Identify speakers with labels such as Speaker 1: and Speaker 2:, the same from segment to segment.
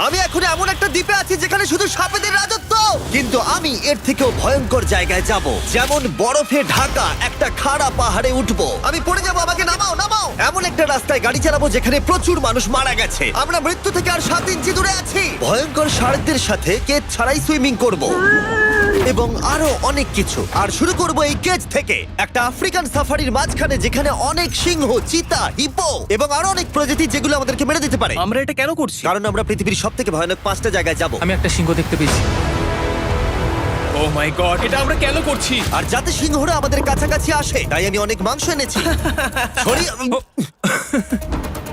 Speaker 1: আমি এখন এমন একটা দ্বীপে আছি যেখানে শুধু সাপেদের রাজত্ব, কিন্তু আমি এর থেকেও ভয়ঙ্কর জায়গায় যাব, যেমন বরফে ঢাকা একটা খাড়া পাহাড়ে উঠবো। আমি পড়ে যাবো, আমাকে নামাও নামাও। এমন একটা রাস্তায় গাড়ি চালাবো যেখানে প্রচুর মানুষ মারা গেছে। আমরা মৃত্যু থেকে আর 7 ইঞ্চি দূরে আছি। ভয়ঙ্কর শার্কদের সাথে কেজ ছাড়াই সুইমিং করব এবং আরো অনেক কিছু। আর শুরু করব এই কেজ থেকে, একটা আফ্রিকান সাফারির মাঝখানে যেখানে অনেক সিংহ, চিতা, হিপো এবং আরো অনেক প্রজাতি যেগুলো আমাদেরকে মেরে দিতে পারে।
Speaker 2: আমরা এটা কেন করছি?
Speaker 1: কারণ আমরা পৃথিবীর সব থেকে ভয়ানক 5টা জায়গায় যাব,
Speaker 3: আমি একটা সিংহ দেখতে পেয়েছি।
Speaker 2: ও মাই গড, এটা আমরা কেন করছি?
Speaker 1: আর যাতে সিংহরা আমাদের কাছাকাছি আসে তাই আমি অনেক মাংস এনেছি। ছড়িয়ে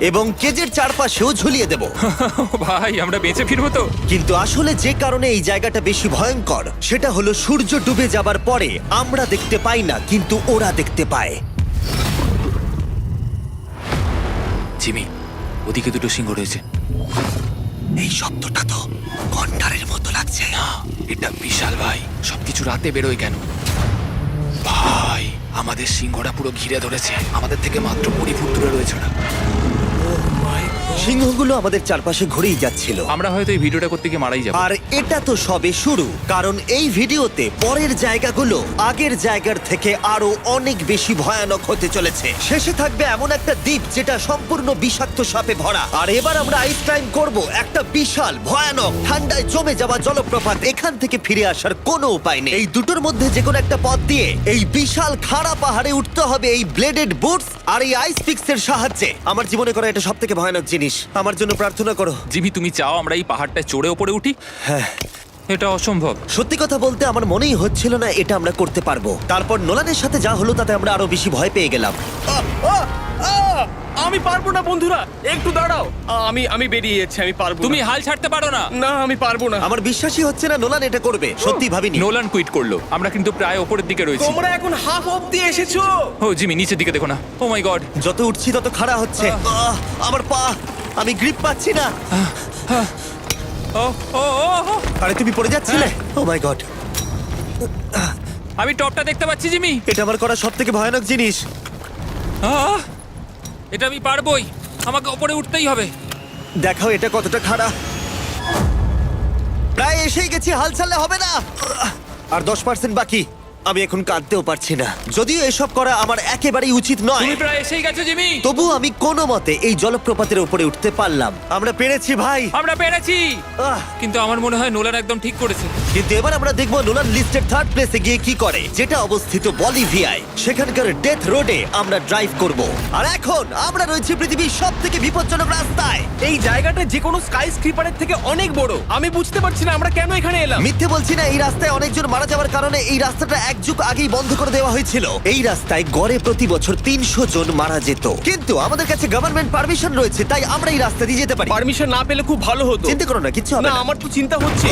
Speaker 1: এবং কেজের চারপাশেও ঝুলিয়ে দেব।
Speaker 3: ভাই আমরা বেঁচে ফিরবো তো?
Speaker 1: কিন্তু আসলে যে কারণে এই জায়গাটা বেশি ভয়ঙ্কর সেটা হলো সূর্য ডুবে যাবার পরে আমরা দেখতে পাই না, কিন্তু ওরা দেখতে পায়।
Speaker 3: জিমি, ওদিকে দুটো সিংহ রয়েছে।
Speaker 1: এই শব্দটা তো কন্ডারের মতো লাগছে।
Speaker 3: না, এটা বিশাল ভাই। সবকিছু রাতে বেরোয় কেন? ভাই, আমাদের সিংহরা পুরো ঘিরে ধরেছে। আমাদের থেকে মাত্র 20 ফুট দূরে রয়েছে ওরা।
Speaker 1: সিংহগুলো আমাদের চারপাশে ঘুরেই যাচ্ছিল।
Speaker 3: আমরা হয়তো এই ভিডিওটা করতে গিয়ে মারাই যাবো।
Speaker 1: আর এটা তো সবে শুরু, কারণ এই ভিডিওতে পরের জায়গাগুলো আগের জায়গার থেকে আরো অনেক বেশি ভয়ানক হতে চলেছে। শেষে থাকবে এমন একটা দ্বীপ যেটা সম্পূর্ণ বিষাক্ত সাপে ভরা। আর এবার আমরা আইস ক্লাইম্ব করব একটা বিশাল ভয়ানক ঠান্ডায় জমে যাওয়া জলপ্রপাত। এখান থেকে ফিরে আসার কোনো উপায় নেই। এই দুটোর মধ্যে যে কোনো একটা পথ দিয়ে এই বিশাল খাড়া পাহাড়ে উঠতে হবে এই ব্লেডেড বুটস আর এই আইস পিক্সের সাহায্যে। আমার জীবনে করা এটা সব থেকে ভয়ানক জিনিস। আমার জন্য প্রার্থনা করো।
Speaker 3: জিমি, তুমি চাও আমরা এই পাহাড়টায় চড়ে ওপরে উঠি?
Speaker 1: হ্যাঁ,
Speaker 3: এটা অসম্ভব।
Speaker 1: সত্যি কথা বলতে আমার মনেই হচ্ছিল না এটা আমরা করতে পারবো। তারপর নোলানের সাথে যা হলো তাতে আমরা আরো বেশি ভয় পেয়ে গেলাম।
Speaker 2: আমি পারবো না বন্ধুরা, একটু দাঁড়াও। আমি বেরিয়ে যাচ্ছি, আমি পারবো না।
Speaker 3: তুমি হাল ছাড়তে পারো না।
Speaker 2: না, আমি পারবো না।
Speaker 1: আমার বিশ্বাসই হচ্ছে না নোলান এটা করবে। সত্যি ভাবিনি।
Speaker 3: নোলান কুইট করলো। আমরা কিন্তু প্রায় ওপরের দিকে রয়েছি।
Speaker 2: তোমরা এখন হাফ অবধি এসেছো।
Speaker 3: ও জিমি, নিচের দিকে দেখো না। ও মাই গড।
Speaker 1: যত উঠছি তত খাড়া হচ্ছে। আমার পা, আমি গ্রিপ পাচ্ছি না।
Speaker 3: ও ও ও ও।
Speaker 1: আরে তুমি পড়ে যাচ্ছিলে? ও মাই গড,
Speaker 3: আমি টপটা দেখতে পাচ্ছি জিমি।
Speaker 1: এটা আমার করা সব থেকে ভয়ানক জিনিস।
Speaker 3: আহ! এটা আমি পারবোই। আমাকে ওপরে উঠতেই হবে।
Speaker 1: দেখাও এটা কতটা খাড়া। প্রায় এসেই গেছি, হাল ছাড়লে হবে না। আর 10% বাকি। আমি এখন কাঁদতেও পারছি না, যদিও এসব করা আমার একেবারেই উচিত নয়।
Speaker 3: তুমি প্রায় এসেই গেছো জিমি।
Speaker 1: তবু আমি কোনো মতে এই জলপ্রপাতের উপরে উঠতে পারলাম। আমরা পেরেছি ভাই।
Speaker 3: আমরা পেরেছি।
Speaker 1: আহ,
Speaker 3: কিন্তু আমার মনে হয় নোলান একদম ঠিক করেছে।
Speaker 1: কিন্তু এবার আমরা দেখবো নোলান লিস্টের 3rd প্লেসে গিয়ে কি করে, যেটা অবস্থিত বলিভিয়ায়। সেখানকার ডেথ রোডে আমরা ড্রাইভ করব। আর এখন আমরা রয়েছি পৃথিবীর সব থেকে বিপজ্জনক রাস্তায়।
Speaker 2: এই জায়গাটা যে কোনো স্কাই স্ক্রিপারের থেকে অনেক বড়। আমি বুঝতে পারছি না আমরা কেন এখানে এলাম।
Speaker 1: মিথ্যে বলছি না, এই রাস্তায় অনেকজন মারা যাওয়ার কারণে এই রাস্তাটা 1 যুগ আগেই বন্ধ করে দেওয়া হয়েছিল। এই রাস্তায় গড়ে প্রতি বছর 300 জন মারা যেত, কিন্তু আমাদের কাছে গভর্নমেন্ট পারমিশন রয়েছে, তাই আমরা এই রাস্তা দিয়ে যেতে পারি।
Speaker 2: পারমিশন না পেলে খুব ভালো হতো।
Speaker 1: চিন্তা করো না, কিচ্ছু হবে
Speaker 2: না,
Speaker 1: না।
Speaker 2: আমার তো চিন্তা হচ্ছে।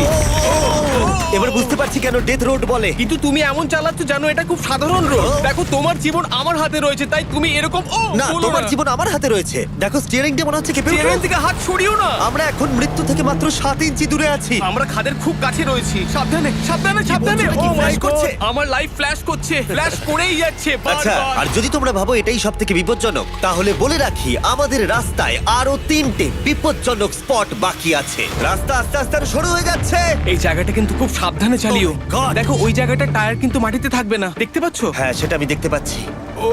Speaker 1: এবার বুঝতে পারছি কেন ডেথ রোড বলে।
Speaker 2: কিন্তু তুমি এমন চালাচ্ছ জানো এটা খুব সাধারণ রোড। দেখো তোমার জীবন আমার হাতে রয়েছে, তাই তুমি এরকম
Speaker 1: না,
Speaker 2: বলো
Speaker 1: তোমার জীবন আমার হাতে রয়েছে। দেখো স্টিয়ারিংটা মনে হচ্ছে কেঁপে উঠলো।
Speaker 2: চেয়ারের দিকে হাত ছড়িও না।
Speaker 1: আমরা এখন মৃত্যু থেকে মাত্র 7 ইঞ্চি দূরে আছি।
Speaker 2: আমরা খাদের খুব কাছে রয়েছি। সাবধানে সাবধানে সাবধানে।
Speaker 1: বলছো,
Speaker 2: ও
Speaker 1: কি
Speaker 2: মাই
Speaker 1: flash করছে?
Speaker 2: গড, আমার লাইফ ফ্ল্যাশ করছে, ফ্ল্যাশ করেই যাচ্ছে
Speaker 1: আচ্ছা,
Speaker 2: বারবার।
Speaker 1: আর যদি তোমরা ভাবো এটাই সব থেকে বিপজ্জনক, তাহলে বলে রাখি আমাদের রাস্তায় আরো 3টে বিপজ্জনক স্পট বাকি আছে। রাস্তা আস্তে আস্তে আরো সরু হয়ে যাচ্ছে।
Speaker 2: এই জায়গাটা কিন্তু খুব সাবধানে চালিও।
Speaker 1: Oh my God!
Speaker 2: দেখো ওই জায়গাটা টায়ার কিন্তু মাটিতে থাকবে না, দেখতে পাচ্ছো?
Speaker 1: হ্যাঁ, সেটা আমি দেখতে পাচ্ছি।
Speaker 2: ও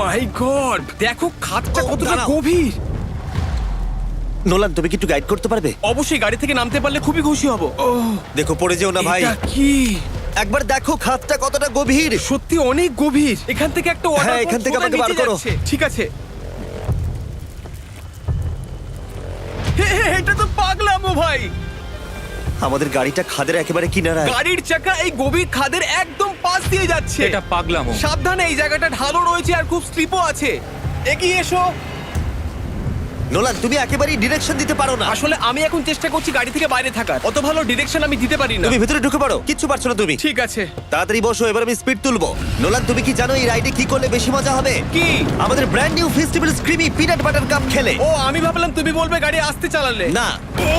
Speaker 2: মাই গড, দেখো খাদটা
Speaker 1: Oh,
Speaker 2: কতটা
Speaker 1: দাঁড়াও।
Speaker 2: গভীর।
Speaker 1: নোলান, তুমি কি একটু গাইড করতে পারবে?
Speaker 2: অবশ্যই গাড়ি থেকে নামতে পারলে খুবই খুশি হব। ও
Speaker 1: দেখো পড়ে যেও না ভাই।
Speaker 2: এটা কি?
Speaker 1: একবার দেখো খাতটা কতটা গভীর।
Speaker 2: সত্যি অনেক গভীর। এখান থেকে একটা ওয়াটার
Speaker 1: হ্যাঁ, এখান থেকে আমাকে বার করো।
Speaker 2: ঠিক আছে। এটা তো পাগলামো ভাই।
Speaker 1: আমাদের গাড়িটা খাদের একেবারে কিনারায়।
Speaker 2: গাড়ির চাকা এই গভীর খাদের একদম পাশ দিয়ে যাচ্ছে।
Speaker 3: এটা পাগলামো।
Speaker 2: সাবধানে, এই জায়গাটা ঢালও রয়েছে আর খুব স্লিপও আছে। এগিয়ে এসো।
Speaker 1: নোলান, তুমি একেবারেই ডিরেকশন দিতে পারো না।
Speaker 2: আসলে আমি এখন চেষ্টা করছি গাড়ি থেকে বাইরে থাকার। অত ভালো ডিরেকশন আমি দিতে পারি না।
Speaker 1: তুমি ভিতরে ঢুকে পড়ো, কিচ্ছু পারছো না তুমি।
Speaker 2: ঠিক আছে।
Speaker 1: তাড়াতাড়ি বসো, এবার আমি স্পিড তুলবো। নোলান, তুমি কি জানো এই রাইডে কি করলে বেশি মজা হবে?
Speaker 2: কি?
Speaker 1: আমাদের brand new festival screamy peanut butter cup খেলে।
Speaker 2: ও, আমি ভাবলাম তুমি বলবে গাড়ি আসতে চালালে।
Speaker 1: না,
Speaker 2: ও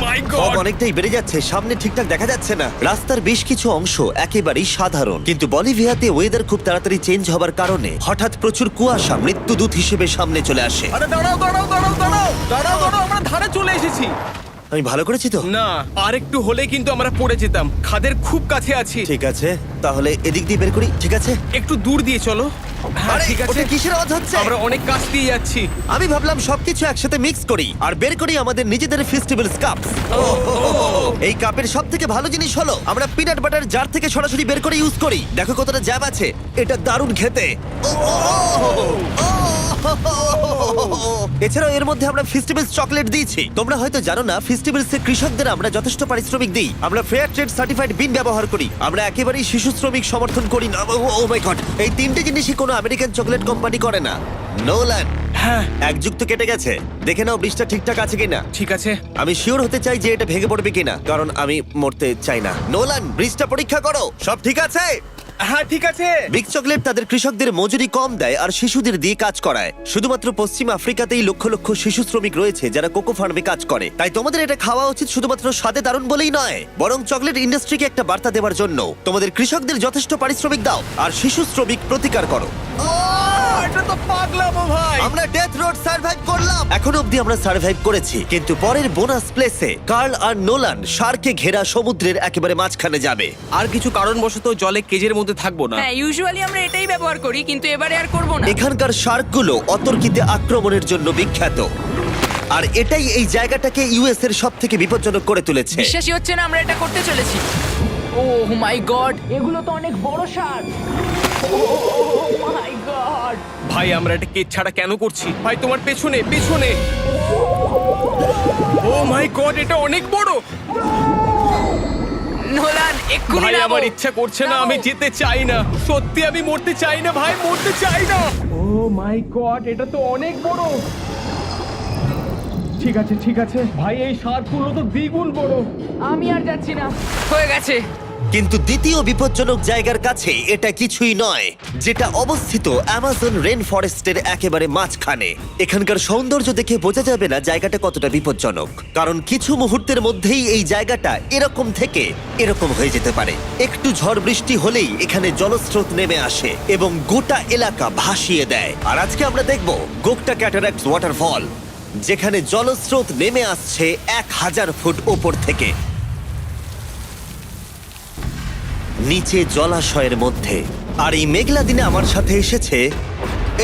Speaker 2: মাই
Speaker 1: ফগ
Speaker 2: গড।
Speaker 1: অনেকটাই বেড়ে যাচ্ছে, সামনে ঠিকঠাক দেখা যাচ্ছে না। রাস্তার বেশ কিছু অংশ একেবারেই সাধারণ, কিন্তু বলিভিয়াতে ওয়েদার খুব তাড়াতাড়ি চেঞ্জ হবার কারণে হঠাৎ প্রচুর কুয়াশা মৃত্যুদূত হিসেবে সামনে চলে আসে।
Speaker 2: আরে দাঁড়াও দাঁড়াও দাঁড়াও দাঁড়াও দাঁড়াও দাঁড়াও, আমরা ধারে চলে এসেছি।
Speaker 1: আমি ভালো করেছি তো?
Speaker 2: না, আর একটু হলে কিন্তু আমরা পড়ে যেতাম। খাদের খুব কাছে আছি।
Speaker 1: ঠিক আছে, তাহলে এদিক দিয়ে বের করি। ঠিক আছে।
Speaker 2: একটু দূর দিয়ে চলো। হ্যাঁ,
Speaker 1: আরে,
Speaker 2: ঠিক আছে।
Speaker 1: ওটা কিসের আওয়াজ হচ্ছে?
Speaker 2: আমরা অনেক কাছ দিয়ে যাচ্ছি।
Speaker 1: আমি ভাবলাম সবকিছু একসাথে মিক্স করি আর বের করি আমাদের নিজেদের ফেস্টিভ্যালস কাপ। এই কাপের সব থেকে ভালো জিনিস হলো আমরা পিনাট বাটার জার থেকে সরাসরি বের করে ইউজ করি। দেখো কতটা জ্যাব আছে, এটা দারুণ খেতে। এছাড়াও এর মধ্যে আমরা ফেস্টিভ্যালস চকলেট দিয়েছি। তোমরা হয়তো জানো না, ফেস্টিভ্যালস এর কৃষকদের আমরা যথেষ্ট পারিশ্রমিক দিই। আমরা ফেয়ার ট্রেড সার্টিফাইড বিন ব্যবহার করি। আমরা একেবারেই শিশু শ্রমিক সমর্থন করি না। ও মাই গড, এই তিনটে জিনিসই কোনো আমেরিকান চকলেট কোম্পানি করে না। নোলান,
Speaker 2: হ্যাঁ,
Speaker 1: এক যুগ তো কেটে গেছে, দেখে নাও ব্রিজটা ঠিকঠাক আছে কিনা।
Speaker 2: ঠিক আছে।
Speaker 1: আমি শিওর হতে চাই যে এটা ভেঙে পড়বে কিনা, কারণ আমি মরতে চাই না। নোলান, ব্রিজটা পরীক্ষা করো, সব ঠিক আছে?
Speaker 2: হ্যাঁ, ঠিক আছে।
Speaker 1: বিগ চকলেট তাদের কৃষকদের মজুরি কম দেয় আর শিশুদের দিয়ে কাজ করায়। শুধুমাত্র পশ্চিম আফ্রিকাতেই লক্ষ লক্ষ শিশু শ্রমিক রয়েছে যারা কোকো ফার্মে কাজ করে। তাই তোমাদের এটা খাওয়া উচিত শুধুমাত্র স্বাদে দারুণ বলেই নয়, বরং চকলেট ইন্ডাস্ট্রিকে একটা বার্তা দেওয়ার জন্য। তোমাদের কৃষকদের যথেষ্ট পারিশ্রমিক দাও আর শিশু শ্রমিক প্রতিকার করো।
Speaker 2: এটা তো পাগলামো ভাই।
Speaker 1: আমরা ডেথ রোড সার্ভাইভ করলাম। এখন অবধি আমরা সার্ভাইভ করেছি, কিন্তু পরের বোনাস প্লেসে কার্ল আর নোলান শার্কে ঘেরা সমুদ্রের একেবারে মাঝখানে যাবে।
Speaker 2: আর কিছু কারণবশত জলে কেজের মধ্যে থাকবো না।
Speaker 4: হ্যাঁ, ইউজুয়ালি আমরা এটাই ব্যবহার করি, কিন্তু এবারে আর করব না।
Speaker 1: এখানকার শার্কগুলো অতর্কিতে আক্রমণের জন্য বিখ্যাত, আর এটাই এই জায়গাটাকে ইউএস এর সব থেকে বিপজ্জনক করে তুলেছে।
Speaker 4: বিশ্বাসই হচ্ছে না আমরা এটা করতে চলেছি। ও মাই গড, এগুলো তো অনেক বড় সার। ও মাই গড।
Speaker 2: ভাই, আমরা এটা কেজ ছাড়া কেন করছি? ভাই, তোমার পেছনে পেছনে। ও মাই গড, এটা অনেক বড়।
Speaker 4: নোলান, এক্ষুনি
Speaker 2: ভাই,
Speaker 4: নামো।
Speaker 2: আমার ইচ্ছা করছে না, আমি যেতে চাই না। সত্যি আমি মরতে চাই না ভাই, মরতে চাই না। ও মাই গড, এটা তো অনেক বড়। ঠিক আছে, ঠিক আছে ভাই, এই শার্কগুলো তো দ্বিগুণ বড়।
Speaker 4: আমি আর যাচ্ছি না, হয়ে গেছে।
Speaker 1: কিন্তু দ্বিতীয় বিপজ্জনক জায়গার কাছে এটা কিছুই নয়, যেটা অবস্থিত অ্যামাজন রেন ফরেস্টের একেবারে মাঝখানে। এখানকার সৌন্দর্য দেখে বোঝা যাবে না জায়গাটা কতটা বিপজ্জনক, কারণ কিছু মুহূর্তের মধ্যেই এই জায়গাটা এরকম থেকে এরকম হয়ে যেতে পারে। একটু ঝড় বৃষ্টি হলেই এখানে জলস্রোত নেমে আসে এবং গোটা এলাকা ভাসিয়ে দেয়। আর আজকে আমরা দেখব গোকটা ক্যাটারাক্ট ওয়াটারফল, যেখানে জলস্রোত নেমে আসছে 1000 ফুট ওপর থেকে নিচে জলাশয়ের মধ্যে। আর এই মেঘলা দিনে আমার সাথে এসেছে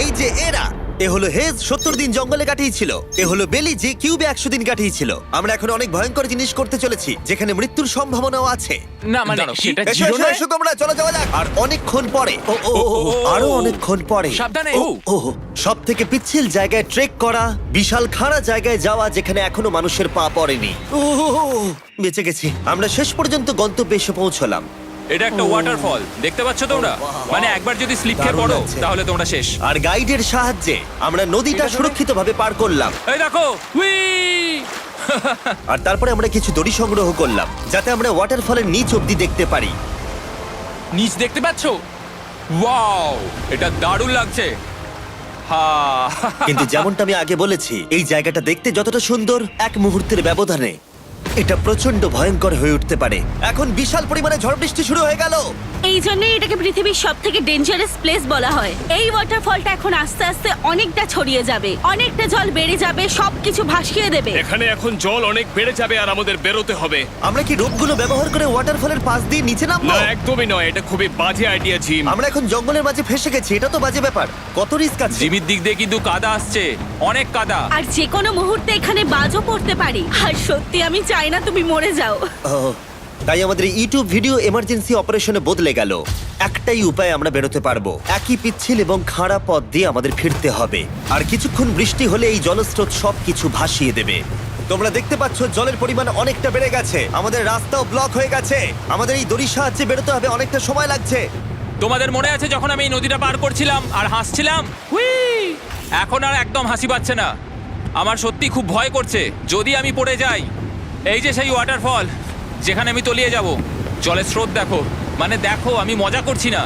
Speaker 1: এই যে এরা। এ হলো হেজ, 70 দিন জঙ্গলে কাটিয়েছিল। এ হলো বেলি, যে কিউবে 100 দিন কাটিয়েছিল। আমরা এখন অনেক ভয়ঙ্কর জিনিস করতে চলেছি, যেখানে মৃত্যুর সম্ভাবনাও আছে।
Speaker 4: না মানে
Speaker 2: সেটা
Speaker 1: এসো, এসো, এসো তোমরা, চলো যাওয়া যাক। আর অনেকক্ষণ পরে আরো অনেকক্ষণ পরে
Speaker 4: সাবধানে।
Speaker 1: সব থেকে পিচ্ছিল জায়গায় ট্রেক করা, বিশাল খাড়া জায়গায় যাওয়া যেখানে এখনো মানুষের পা পড়েনি। বেঁচে গেছি। আমরা শেষ পর্যন্ত গন্তব্যে এসে পৌঁছলাম।
Speaker 5: এটা একটা ওয়াটারফল, দেখতে পাচ্ছ তোমরা? মানে একবার যদি স্লিপ খেয়ে
Speaker 1: দারুণ
Speaker 5: পড়ো
Speaker 1: লাগছে।
Speaker 5: তাহলে তোমরা শেষ।
Speaker 1: আর গাইডের সাহায্যে আমরা নদীটা সুরক্ষিতভাবে পার করলাম।
Speaker 5: এই দেখো, উই!
Speaker 1: আর তারপরে আমরা কিছু দড়ি সংগ্রহ করলাম, যাতে আমরা ওয়াটারফলের নিচ অব্দি দেখতে পারি।
Speaker 5: নিচ দেখতে পাচ্ছ? ওয়াও, এটা দারুণ লাগছে। হা!
Speaker 1: কিন্তু যেমনটা আমি আগে বলেছি, এই জায়গাটা দেখতে যতটা সুন্দর, এক মুহূর্তের ব্যবধানে এটা প্রচন্ড ভয়ঙ্কর হয়ে উঠতে পারে। এখন বিশাল পরিমাণে ঝড় বৃষ্টি শুরু হয়ে গেল।
Speaker 6: এই জন্যই এটাকে পৃথিবীর সব থেকে ডেঞ্জারাস প্লেস বলা হয়। এই ওয়াটারফলটা এখন আস্তে আস্তে অনেকটা ছড়িয়ে যাবে, অনেকটা জল বেড়ে যাবে, সবকিছু ভাসিয়ে দেবে।
Speaker 2: এখানে এখন জল অনেক বেড়ে যাবে আর আমাদের বেরোতে হবে।
Speaker 1: আমরা কি রোপগুলো ব্যবহার করে ওয়াটারফলের পাশ দিয়ে নিচে নামবো?
Speaker 2: না, একদমই নয়, এটা খুবই বাজে আইডিয়া জিম।
Speaker 1: আমরা এখন জঙ্গলের মাঝে ফেসে গেছি, এটা তো বাজে ব্যাপার। কত রিস্ক আছে।
Speaker 5: জিমির দিক দিয়ে কিন্তু কাদা আসছে, অনেক কাদা।
Speaker 6: আর যে কোনো মুহূর্তে এখানে বাজও পড়তে পারি। আর সত্যি আমি চাই না তুমি মরে যাও।
Speaker 1: ওহ, তাই আমাদের ইউটিউব ভিডিও এমার্জেন্সি অপারেশনে বদলে গেল। একটাই উপায় আমরা বেরোতে পারবো, একই পিচ্ছিল এবং খাড়া পথ দিয়ে আমাদের ফিরতে হবে। আর কিছুক্ষণ বৃষ্টি হলে এই জলস্রোত সবকিছু ভাসিয়ে দেবে। তোমরা দেখতে পাচ্ছ জলের পরিমাণ অনেকটা বেড়ে গেছে, আমাদের রাস্তাও ব্লক হয়ে গেছে। আমাদের এই দড়ির সাহায্যে বেরোতে হবে, অনেকটা সময় লাগছে।
Speaker 5: তোমাদের মনে আছে যখন আমি এই নদীটা পার করছিলাম আর হাসছিলাম? হুই! এখন আর একদম হাসি পাচ্ছে না। আমার সত্যি খুব ভয় করছে, যদি আমি পড়ে যাই। এই যে সেই ওয়াটারফল, যেখানে আমি তলিয়ে যাব। জলের স্রোত দেখো, মানে দেখো, আমি মজা করছি না।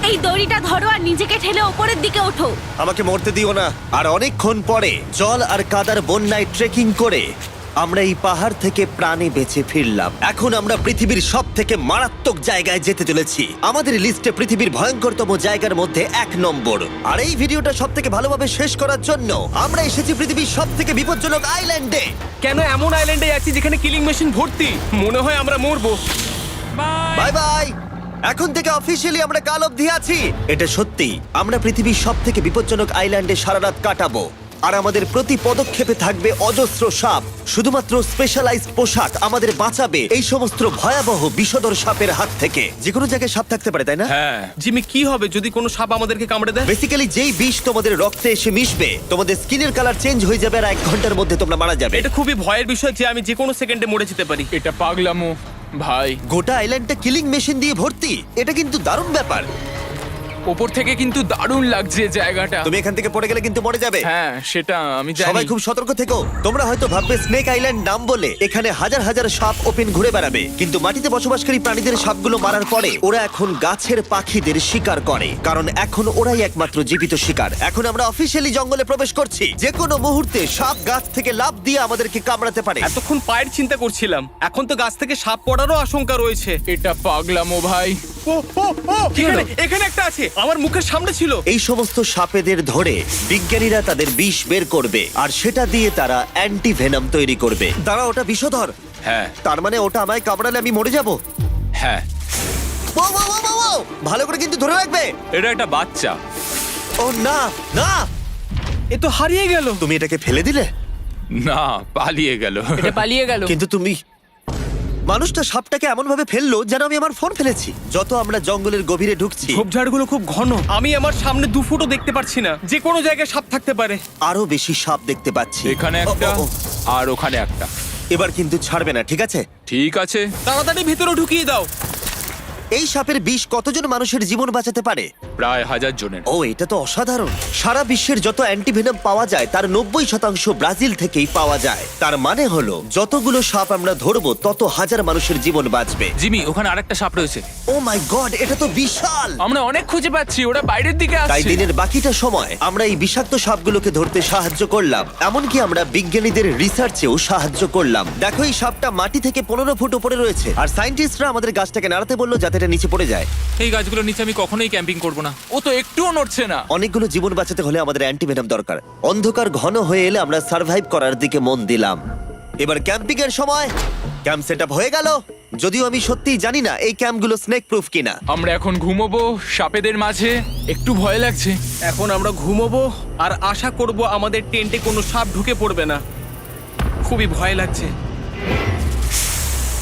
Speaker 6: এই দড়িটা ধরো আর নিজেকে ঠেলে ওপরের দিকে ওঠো।
Speaker 1: আমাকে মরতে দিও না। আর অনেকক্ষণ পরে জল আর কাদার বন্যায় ট্রেকিং করে আমরা এই পাহাড় থেকে প্রাণে বেঁচে ফিরলাম। এখন আমরা পৃথিবীর সব থেকে মারাত্মক জায়গায় যেতে চলেছি। আমাদের লিস্টে পৃথিবীর ভয়ঙ্করতম জায়গার মধ্যে 1 নম্বর। আর এই ভিডিওটা সব থেকে ভালোভাবে শেষ করার জন্য আমরা এসেছি পৃথিবীর সব থেকে বিপজ্জনক আইল্যান্ডে।
Speaker 2: কেন এমন আইল্যান্ডে যাচ্ছি যেখানে কিলিং মেশিন ভর্তি? মনে হয় আমরা মরবো।
Speaker 1: Bye bye. এখন থেকে অফিসিয়ালি আমরা কাল অবধি আছি। এটা সত্যি, আমরা পৃথিবীর সব থেকে বিপজ্জনক আইল্যান্ডে সারা রাত কাটাবো। আর আমাদের প্রতি পদক্ষেপে থাকবে অজস্র সাপ। শুধুমাত্র স্পেশালাইজড পোশাক আমাদের বাঁচাবে এই সমস্ত ভয়াবহ বিষধর সাপের হাত থেকে। যে কোনো জায়গায় সাপ থাকতে পারে, তাই না?
Speaker 5: হ্যাঁ,
Speaker 2: জিমি, কি হবে যদি কোনো সাপ আমাদেরকে কামড়ে দেয়?
Speaker 1: বেসিক্যালি যেই বিষ তোমাদের রক্তে এসে মিশবে, তোমাদের স্কিনের কালার চেঞ্জ হয়ে যাবে আর 1 ঘন্টার মধ্যে তোমরা মারা যাবে।
Speaker 2: এটা খুবই ভয়ের বিষয় যে আমি যে কোনো সেকেন্ডে মরে যেতে পারি।
Speaker 3: এটা পাগলামো ভাই।
Speaker 1: গোটা আইল্যান্ডটা কিলিং মেশিন দিয়ে ভর্তি। এটা কিন্তু দারুণ ব্যাপার।
Speaker 3: ওপর থেকে কিন্তু দারুণ লাগছে জায়গাটা।
Speaker 1: তুমি এখান থেকে পড়ে গেলে কিন্তু মরে যাবে।
Speaker 3: হ্যাঁ, সেটা আমি জানি।
Speaker 1: সবাই খুব সতর্ক থেকো। তোমরা হয়তো ভাববে স্নেক আইল্যান্ড নাম বলে এখানে হাজার হাজার সাপ ওপেন ঘুরে বেড়াবে, কিন্তু মাটিতে বসবাসকারী প্রাণীদের সাপগুলো মারার পরে ওরা এখন গাছের পাখিদের শিকার করে, কারণ এখন ওরাই একমাত্র জীবিত শিকার। এখন আমরা অফিসিয়ালি জঙ্গলে প্রবেশ করছি। যে কোনো মুহূর্তে সাপ গাছ থেকে লাফ দিয়ে আমাদেরকে কামড়াতে পারে।
Speaker 2: এতক্ষণ পায়ের চিন্তা করছিলাম, এখন তো গাছ থেকে সাপ পড়ারও আশঙ্কা রয়েছে।
Speaker 3: এটা পাগলামো ভাই।
Speaker 2: ও ও ও, এখানে একটা আছে, আমার মুখের সামনে ছিল।
Speaker 1: এই সমস্ত সাপেদের ধরে বিজ্ঞানীরা তাদের বিষ বের করবে, আর সেটা দিয়ে তারা অ্যান্টি ভেনাম তৈরি করবে। দাঁড়া, ওটা বিষধর।
Speaker 5: হ্যাঁ
Speaker 1: তার মানে ওটা আমায় কামড়ালে আমি মরে যাব?
Speaker 5: হ্যাঁ,
Speaker 1: ও, ও, ও, ও, ও! ভালো করে কিন্তু ধরে রাখবে।
Speaker 5: এটা একটা বাচ্চা।
Speaker 1: ও না না,
Speaker 2: এ তো হারিয়ে গেল।
Speaker 1: তুমি এটাকে ফেলে দিলে?
Speaker 5: না, পালিয়ে গেল।
Speaker 4: এটা পালিয়ে গেল।
Speaker 1: কিন্তু তুমি, মানুষটা সাপটাকে এমন ভাবে ফেললো যেন আমি আমার ফোন ফেলেছি। যত আমরা জঙ্গলের গভীরে ঢুকছি,
Speaker 2: ঝোপঝাড়গুলো খুব ঘন, আমি আমার সামনে 2 ফুটও দেখতে পাচ্ছি না। যে কোনো জায়গায় সাপ থাকতে পারে।
Speaker 1: আরো বেশি সাপ দেখতে পাচ্ছি।
Speaker 5: এখানে
Speaker 1: ও,
Speaker 5: একটা
Speaker 1: ও, ও,
Speaker 5: আর ওখানে একটা।
Speaker 1: এবার কিন্তু ছাড়বে না, ঠিক আছে?
Speaker 5: ঠিক আছে।
Speaker 2: তাড়াতাড়ি ভিতরে ঢুকিয়ে দাও।
Speaker 1: এই সাপের বিষ কতজন মানুষের জীবন বাঁচাতে পারে?
Speaker 5: প্রায় 1000 জনের।
Speaker 1: ও, এটা তো অসাধারণ। সারা বিশ্বের যত অ্যান্টিভেনম পাওয়া যায় তার 90% ব্রাজিল থেকেই পাওয়া যায়। তার মানে হলো যতগুলো সাপ আমরা ধরবো তত হাজার মানুষের জীবন বাঁচবে।
Speaker 5: জিমি, ওখানে আরেকটা সাপ রয়েছে।
Speaker 1: ও মাই গড, এটা তো বিশাল।
Speaker 3: আমরা অনেক খুঁজে পাচ্ছি, ওরা বাইরের দিকে
Speaker 1: তাই
Speaker 3: আসছে।
Speaker 1: দিনের বাকিটা সময় আমরা এই বিষাক্ত সাপগুলোকে ধরতে সাহায্য করলাম। এমনকি আমরা বিজ্ঞানীদের রিসার্চেও সাহায্য করলাম। দেখো, এই সাপটা মাটি থেকে 15 ফুট উপরে রয়েছে, আর সায়েন্টিস্টরা আমাদের গাছটাকে নাড়াতে বললো যাতে এটা নিচে পড়ে যায়।
Speaker 5: এই গাছগুলোর নিচে আমি কখনোই ক্যাম্পিং করব না।
Speaker 3: ও তো একটুও নড়ছে না।
Speaker 1: অনেকগুলো জীবন বাঁচাতে হলে আমাদের অ্যান্টিভেনম দরকার। অন্ধকার ঘন হয়ে এলে আমরা সার্ভাইভ করার দিকে মন দিলাম। এবার ক্যাম্পিং এর সময়। ক্যাম্প সেট আপ হয়ে গেল, যদিও আমি সত্যিই জানি না এই ক্যাম্পগুলো স্নেক প্রুফ কিনা।
Speaker 3: আমরা এখন ঘুমোবো সাপেদের মাঝে, একটু ভয় লাগছে।
Speaker 2: এখন আমরা ঘুমোবো আর আশা করব আমাদের টেন্টে কোনো সাপ ঢুকে পড়বে না। খুবই ভয় লাগছে।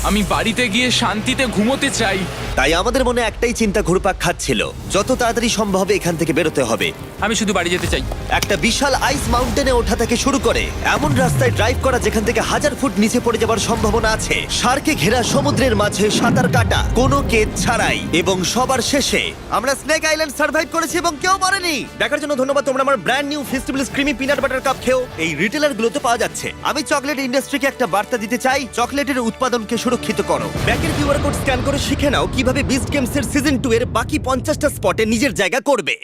Speaker 3: আমি বাড়িতে গিয়ে শান্তিতে ঘুমোতে চাই।
Speaker 1: তাই আমাদের মনে একটাই চিন্তা ঘুরপাক খাচ্ছিল, যত তাড়াতাড়ি সম্ভব এখান থেকে বেরোতে হবে।
Speaker 5: আমি শুধু বাড়ি যেতে চাই।
Speaker 1: একটা বিশাল আইস মাউন্টেনে ওঠা থেকে শুরু করে এমন রাস্তায় ড্রাইভ করা যেখান থেকে 1000 ফুট নিচে পড়ে যাবার সম্ভাবনা আছে, শার্কে ঘেরা সমুদ্রের মাঝে সাঁতার কাটা কোনো কেদ ছাড়াই, এবং সবার শেষে আমরা স্নেক আইল্যান্ড সার্ভাইভ করেছি এবং কেউ মরেনি। দেখার জন্য ধন্যবাদ। তোমরা আমার brand new festival creamy peanut butter cup খেও। এই রিটেলার গুলোতে পাওয়া যাচ্ছে। আমি চকলেট ইন্ডাস্ট্রিকে একটা বার্তা দিতে চাই, চকলেটের উৎপাদনকে সুরক্ষিত করো। ব্যাকের কিউআর কোড স্ক্যান করে শিখে নাও কিভাবে বিস্ট গেমস এর সিজন 2 এর বাকি 50টা স্পটে নিজের জায়গা করবে।